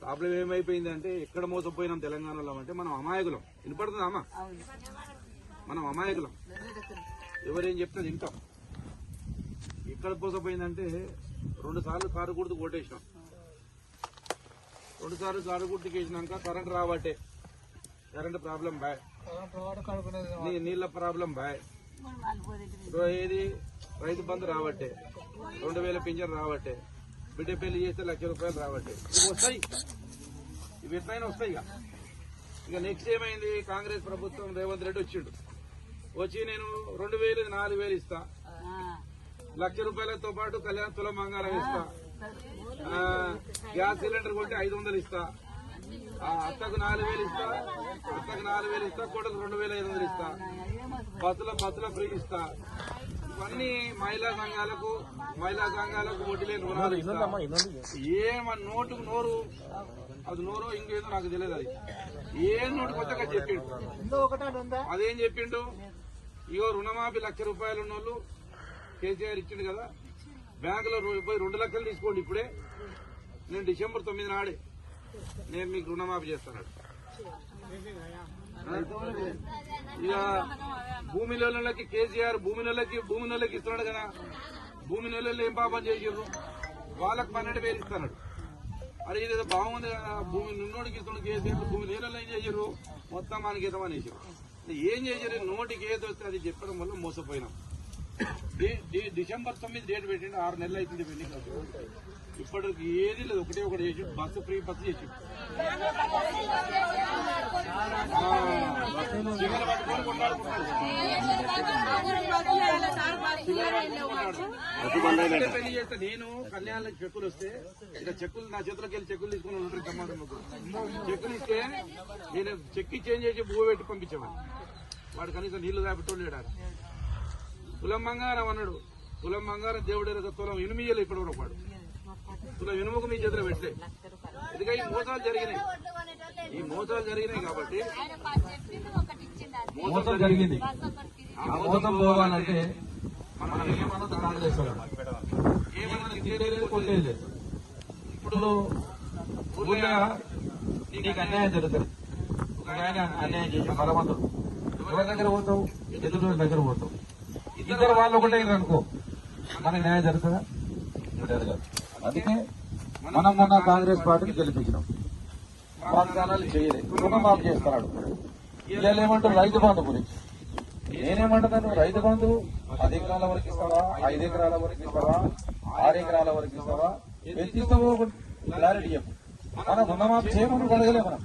Problem ఏమైపోయిందంటే ఎక్కడ మోసపోయినాం తెలంగాణలో అంటే మనం అమాయకులం. వినపడుతుందా అమ్మా? మనం అమాయకులం, ఎవరేం చెప్తే తింటాం. ఎక్కడ మోసపోయిందంటే 2 సార్లు కారు గుర్తు కొట్టేసినాం. 2 సార్లు కారు గుర్తుకి వేసినాక కరెంట్ రాబట్టే కరెంట్ ప్రాబ్లం బాయ్, నీళ్ల ప్రాబ్లం బాయ్, ఏది రైతు బంధు రాబట్టే, 2000 పింఛన్ రాబట్టే, బిడ్డ పెళ్లి చేస్తే 1,00,000 రూపాయలు రాబట్టే. ఇవి వస్తాయి, ఇవి ఎట్లయినా వస్తాయి. ఇక నెక్స్ట్ ఏమైంది, కాంగ్రెస్ ప్రభుత్వం రేవంత్ రెడ్డి వచ్చిండు. వచ్చి నేను 2,000 4,000 ఇస్తా, 1,00,000 రూపాయలతో పాటు కళ్యాణ తులం బంగారం ఇస్తా, గ్యాస్ సిలిండర్ కొంటే 500 ఇస్తా, అత్తకు 4,000 ఇస్తా, కోటకు 2,500 ఇస్తా, బస్సుల ఫ్రీ ఇస్తా. ఇవన్నీ మహిళా సంఘాలకు వడ్డీ లేని రుణాలు ఇస్తా. ఏమన్నా నోటుకు నోరు, అది నోరు ఇంకేదో నాకు తెలియదు. అది ఏ నోటు కొత్తగా చెప్పిండు. అదేం చెప్పిండు, ఇగో రుణమాఫీ 1,00,000 రూపాయలు ఉన్న వాళ్ళు కేసీఆర్ ఇచ్చిండు కదా, బ్యాంకులో పోయి 2 లక్షలు తీసుకోండి ఇప్పుడే, నేను డిసెంబర్ 9 నాడే నేను మీకు రుణమాఫీ చేస్తాను. ఇక భూమిలోళ్ళకి కేసీఆర్ భూమిలోళ్ళకి ఇస్తున్నాడు కదా, భూమిలోళ్ళు ఏం పాపం చేసారు, వాళ్ళకి 12,000 ఇస్తున్నాడు. అరే ఇదేదో బాగుంది కదా, భూమి నిన్నోడికి ఇస్తున్నాడు కేసీఆర్, భూమి లేనల్లో ఏం చేశారు, మొత్తం మనకి ఇద్దామని వేసారు. ఏం చేశారు, నోటికి ఏదో వస్తే అది చెప్పడం వల్ల మోసపోయినాం. డిసెంబర్ 9 డేట్ పెట్టిండు, 6 నెలలు అవుతుంది పెళ్లి. ఇప్పటికి ఏది లేదు, ఒకటి చేసి బస్సు ఫ్రీ బస్సు చేసి పెళ్లి చేస్తే నేను కళ్యాణాలకు చెక్కులు వస్తే ఇక చెక్కులు నా చేతులకు వెళ్ళి చెక్కులు తీసుకుని ఉంటారు. చెక్కులు ఇస్తే నేను చెక్కి చేంజ్ చేసి భూ పెట్టి పంపించేవాడు. వాడు కనీసం నీళ్లు దాపెట్టోళ్ళు లేడారు. తులం బంగారం అన్నాడు, తులం బంగారం దేవుడు తులం ఇనుమియ్యలు ఇప్పటి వరకు వాడు. తులం ఇనుముకు మీ చేతిలో పెట్టలే. ఎందుకంటే ఈ మోసాలు జరిగినాయి కాబట్టి మోసం జరిగింది. ఆ మోసం పోవాలంటే మనం ఏమన్నా కొట్టేది. ఇప్పుడు ఊళ్ళో నీకు అన్యాయం జరుగుతుంది, ఒక ఆయన అన్యాయం చేసి బలవంతుడు, ఎవరి దగ్గర పోతావు, ఎదుటి దగ్గర పోతావు. ఇద్దరు వాళ్ళు ఒకటే అనుకో, మనకి న్యాయం జరుగుతుందా? అందుకే మనం మొన్న కాంగ్రెస్ పార్టీని గెలిపించినాం. వాగ్దానాలు చేయలేదు, రుణమాఫీ చేస్తున్నాడు. ఇవాళ ఏమంటారు రైతు బంధు గురించి. నేనేమంటున్నాను, రైతు బంధు 10 ఎకరాల వరకు ఇస్తావా, 5 ఎకరాల వరకు ఇస్తావా, 6 ఎకరాల వరకు ఇస్తావా, ఎంత ఇస్తావో క్లారిటీ చెప్పు. మనం రుణమాఫీ చేయమని అడగలే. మనం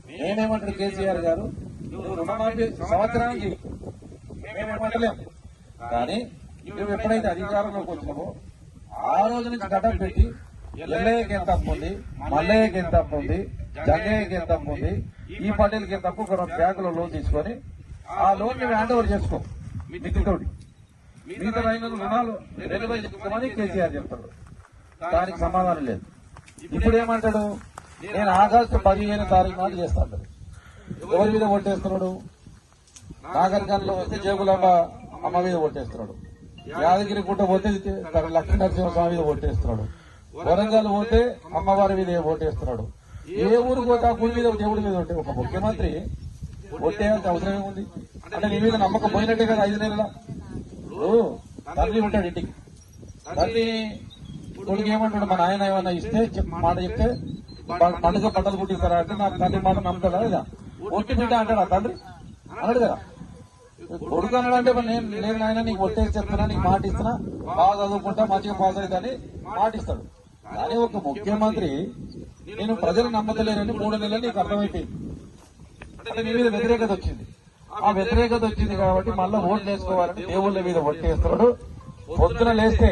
నేనేమంటాడు కేసీఆర్ గారు, నువ్వు రుణమాఫీ సంవత్సరానికి మేమేమంటలేము, కానీ నువ్వు ఎప్పుడైతే అధికారంలోకి వచ్చినావో ఆ రోజు నుంచి గడ్డం పెట్టి ఎల్లయ్యకి ఎంత అప్పు ఉంది, మల్లయ్యకి ఎంత అప్పు ఉంది, జంగయ్యకి ఎంత అప్పు ఉంది, ఈ పటేల్కి ఎంత అప్పు, బ్యాంకులో లోన్ తీసుకొని ఆ లోన్ నువ్వు హ్యాండ్ ఓవర్ చేసుకో మిత్రుతోటి. మిగతా రైతుల రుణాలు రెన్యువల్ చేసుకోమని కేసీఆర్ చెప్తాడు. దానికి సమాధానం లేదు. ఇప్పుడు ఏమంటాడు, నేను ఆగస్టు 15వ తారీఖు నాడు చేస్తాను. ఎవరి మీద ఓటేస్తున్నాడు? నాగరికల్లో వస్తే జేబులమ్మ అమ్మ మీద ఓటేస్తున్నాడు. యాదగిరి గుట్ట పోతే లక్ష్మీ నరసింహస్వామి మీద ఓటేస్తున్నాడు. వరంగల్ పోతే అమ్మవారి మీద ఓటేస్తున్నాడు. ఏ ఊరు పోతే ఆ గుడి మీద దేవుడి మీద ఉంటే ఒక ముఖ్యమంత్రి ఓటేయాల్సిన అవసరం ఏముంది? అంటే నీ మీద నమ్మకం పోయినట్టే కదా 5 నెలల. తండ్రి ఉంటాడు ఇంటికి, తండ్రి కొడుకు ఏమంటాడు, మా నాయన ఏమన్నా ఇస్తే మాట చెప్తే పండుగ బట్టలు పుట్టిస్తారా అంటే నా తండ్రి మాట నమ్ముతాడా లేదా? ఒట్టి బిడ్డ అంటాడు ఆ తండ్రి, అన్నాడు కదా. కొడుకు అన్నాడు అంటే నేను నాయన నీకు ఒట్టేసి చెప్తున్నా, నీకు మాట ఇస్తున్నా, బాగా చదువుకుంటా, మంచిగా పాస్ అవుతాని మాట ఇస్తాడు. కానీ ఒక ముఖ్యమంత్రి నేను ప్రజలు నమ్మకలేనని 3 నెలలు నీకు అర్థమైపోయింది. అంటే నీ మీద వ్యతిరేకత వచ్చింది. ఆ వ్యతిరేకత వచ్చింది కాబట్టి మళ్ళీ ఓట్లు వేసుకోవాలని దేవుళ్ళ మీద ఒట్టేస్తున్నాడు. పొద్దున లేస్తే